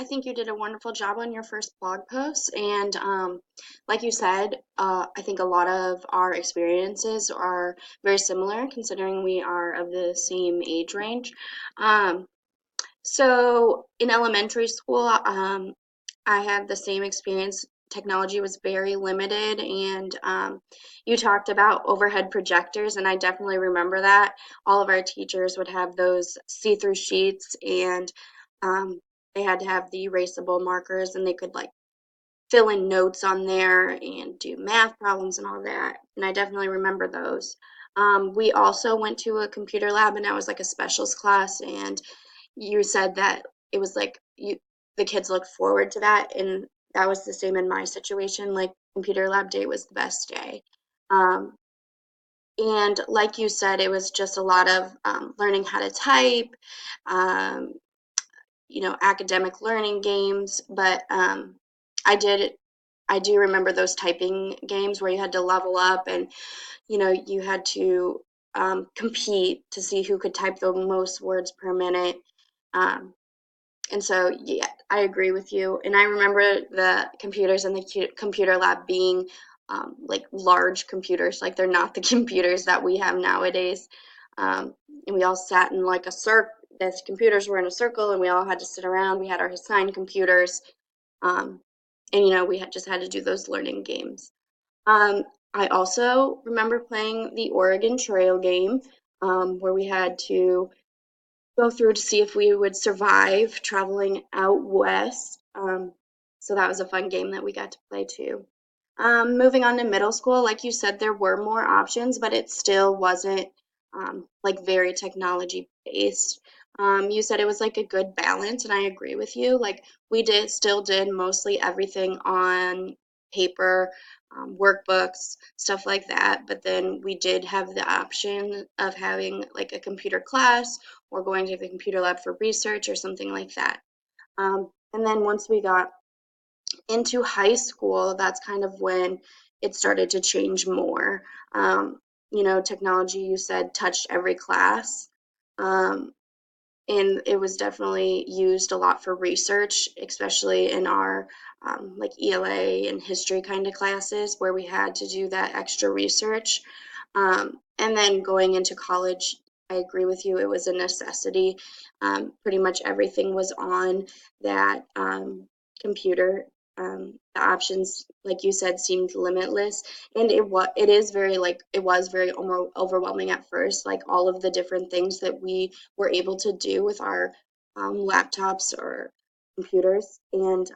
I think you did a wonderful job on your first blog post. And like you said, I think a lot of our experiences are very similar considering we are of the same age range. Um, so in elementary school, I had the same experience. Technology was very limited, and you talked about overhead projectors, and I definitely remember that. All of our teachers would have those see-through sheets, and um, they had to have the erasable markers, and they could like fill in notes on there and do math problems and all that. And I definitely remember those. We also went to a computer lab, and that was like a specials class, and you said that it was like the kids looked forward to that, and that was the same in my situation. Like computer lab day was the best day. Um, and like you said, it was just a lot of learning how to type, um, academic learning games. But I did, I do remember those typing games where you had to level up, and you had to compete to see who could type the most words per minute. Um, and so, yeah, I agree with you. And I remember the computers in the computer lab being like large computers, like they're not the computers that we have nowadays. And we all sat in like a circle. The computers were in a circle, and we all had to sit around. We had our assigned computers, um, and we had just had to do those learning games. Um, I also remember playing the Oregon Trail game, where we had to go through to see if we would survive traveling out west. So that was a fun game that we got to play too. Moving on to middle school, like you said, there were more options, but it still wasn't like very technology based. You said it was like a good balance, and I agree with you. Like we still did mostly everything on paper, workbooks, stuff like that. But then we did have the option of having like a computer class or going to the computer lab for research or something like that. And then once we got into high school, that's kind of when it started to change more. Technology, you said, touched every class. Um, and it was definitely used a lot for research, especially in our like ELA and history kind of classes where we had to do that extra research. And then going into college, I agree with you, it was a necessity. Pretty much everything was on that computer. The options, like you said, seemed limitless, and it was very overwhelming at first, like all of the different things that we were able to do with our laptops or computers. And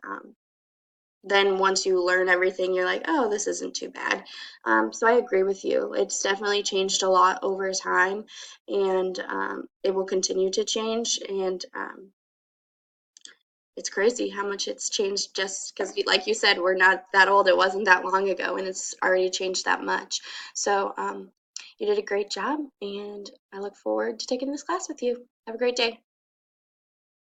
then once you learn everything, you're like, oh, this isn't too bad. So I agree with you. It's definitely changed a lot over time, and it will continue to change. And it's crazy how much it's changed just because, like you said, we're not that old. It wasn't that long ago, and it's already changed that much. So you did a great job, and I look forward to taking this class with you. Have a great day.